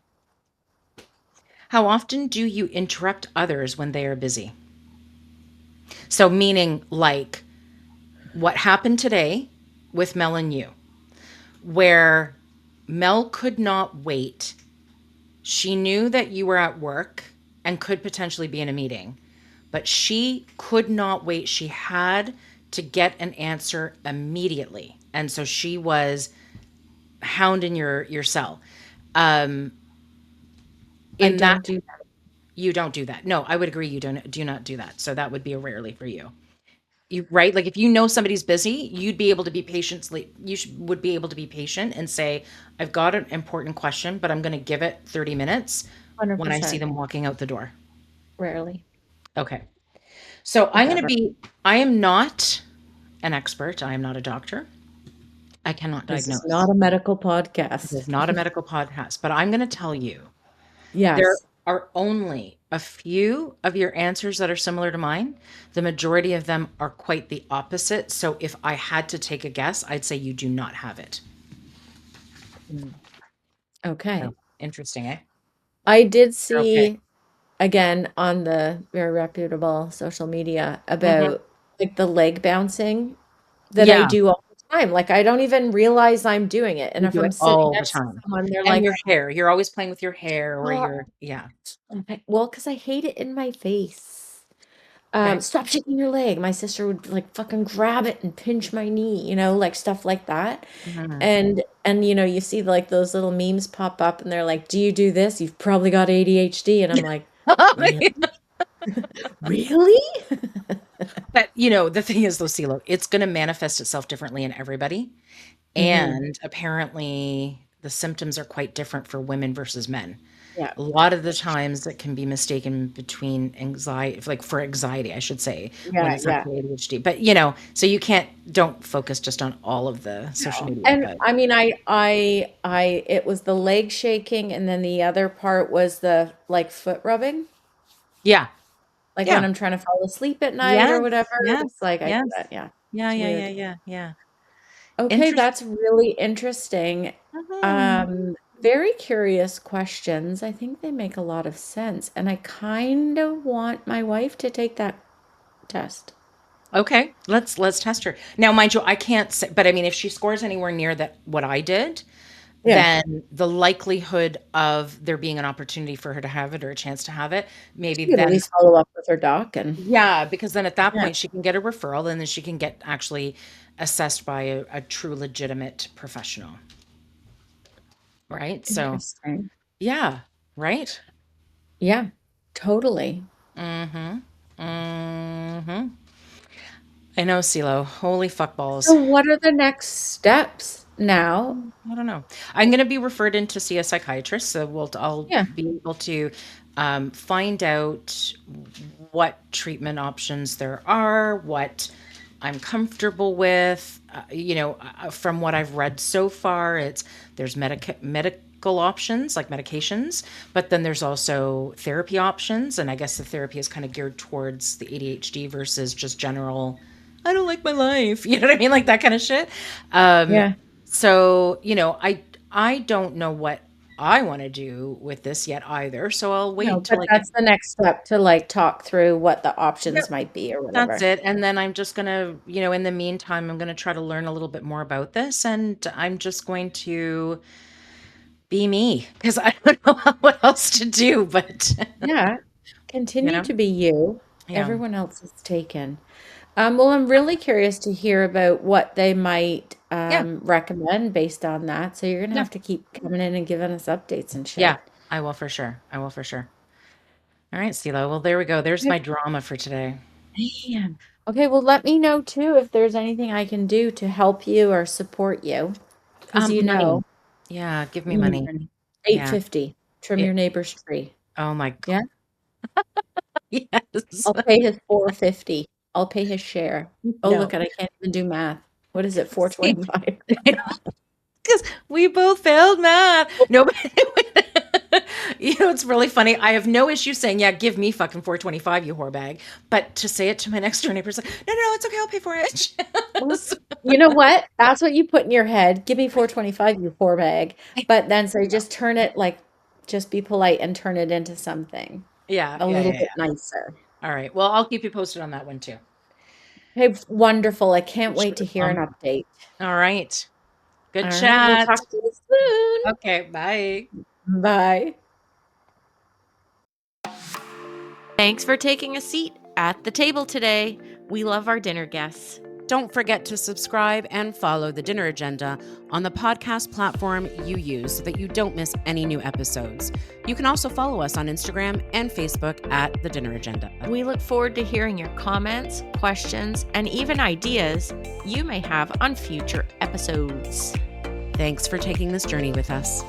How often do you interrupt others when they are busy? So, meaning like what happened today with Mel and you, where Mel could not wait. She knew that you were at work and could potentially be in a meeting, but she could not wait. She had to get an answer immediately. And so she was hounding your cell. Um, I in that, don't do that. you don't do that. No, I would agree. You don't do not do that. So that would be a rarely for you. You right? Like if you know somebody's busy, you'd be able to be patiently. Would be able to be patient and say, "I've got an important question, but I'm going to give it 30 minutes when I see 100%. them walking out the door." Rarely, Okay. So I'm if going to ever. be. I am not an expert. I am not a doctor. I cannot This is diagnose. not a medical This podcast. is not a medical podcast, but I'm going to tell you there Yes, are only a few of your answers that are similar to mine. The majority of them are quite the opposite. So if I had to take a guess, I'd say you do not have it. Mm. So Okay. interesting, eh? I did Okay. see again on the very reputable social media Hmm. about like the leg bouncing. that I Yeah, do all the time. Like, I don't even realize I'm doing it. And you if do I'm it sitting all the next to time. someone, they're And like, your hair, you're always playing with your hair or "Oh," yeah. well, because I hate it in my face. Okay. Stop shaking your leg. My sister would like fucking grab it and pinch my knee, like stuff like that. Mhm. And you see like those little memes pop up and they're like, "Do you do this? You've probably got ADHD." And I'm like, "Really? Really?" But, the thing is though, CeeLo, it's gonna manifest itself differently in everybody, Hmm. and apparently the symptoms are quite different for women versus men. Yeah. A lot of the times it can be mistaken between anxiety, like, for anxiety, I should say, when Yeah, it's yeah. actually ADHD, but, so you don't focus just on all of the social No. media, And but I mean, it was the leg shaking, and then the other part was the like foot rubbing. yeah, Like when yeah. I'm trying to fall asleep at night or Yes, whatever. yes, It's like I do yes. that. Yeah. Yeah, It's yeah, yeah, weird. yeah, yeah. Okay, Interest that's really interesting. Mhm. Very curious questions. I think they make a lot of sense. And I kind of want my wife to take that test. Okay, let's test her. Now, mind you, I can't say, but I mean, if she scores anywhere near that what I did, Yeah. then the likelihood of there being an opportunity for her to have it or a chance to have it, maybe She could at then least follow up with her doc and yeah, because then at that yeah, point she can get a referral and then she can get actually assessed by a true legitimate professional, right? So, interesting. yeah, right? Yeah, totally. Mhm. Mhm. I know, CeeLo. Holy fuck balls. So what are the next steps now? I don't know. I'm going to be referred in to see a psychiatrist, so I'll Yeah, be able to find out what treatment options there are, what I'm comfortable with. From what I've read so far, there's medical options like medications, but then there's also therapy options, and I guess the therapy is kind of geared towards the ADHD versus just general. I don't like my life. You know what I mean? Like that kind of shit. Um, yeah. so, I don't know what I want to do with this yet either. So I'll No, wait but till I get. that's the next step to like talk through what the Yep, options might be or that's whatever. it. And then I'm just gonna, in the meantime, I'm gonna try to learn a little bit more about this, and I'm just going to be me because I don't know what else to do. But Yeah. you Continue know, to be you. yeah, Everyone else is taken. Well, I'm really curious to hear about what they might yeah, recommend based on that. So you're gonna yeah, have to keep coming in and giving us updates and yeah. shit. I will for sure. I will for sure. All right, Stila. Well, there we go. There's my drama for today. Man. Okay, well, let me know too if there's anything I can do to help you or support you. Because Money. Yeah, give me you need money. money. Yeah. 850. Trim your It, neighbor's tree. oh my Yeah? Yes. I'll pay his 450. I'll pay his share. Oh, No. look at I can't even do math. What is it? See, 425. because we both failed math. No, but it's really funny. I have no issue saying, yeah, give me fucking 425, you whore bag. But to say it to my next door neighbor is like, no, no, no, it's okay. I'll pay for it. Well, So, you know what? That's what you put in your head. Give me 425, you poor bag. But then so no. just turn it like just be polite and turn it into something Yeah, a yeah, little yeah, bit yeah. nicer. All right. Well, I'll keep you posted on that one too. Hey, wonderful. I can't wait to Sure. hear an update. All right. Good All right, we'll chat. talk to you soon. Okay. Bye. Bye. Thanks for taking a seat at the table today. We love our dinner guests. Don't forget to subscribe and follow The Dinner Agenda on the podcast platform you use so that you don't miss any new episodes. You can also follow us on Instagram and Facebook at The Dinner Agenda. We look forward to hearing your comments, questions, and even ideas you may have on future episodes. Thanks for taking this journey with us.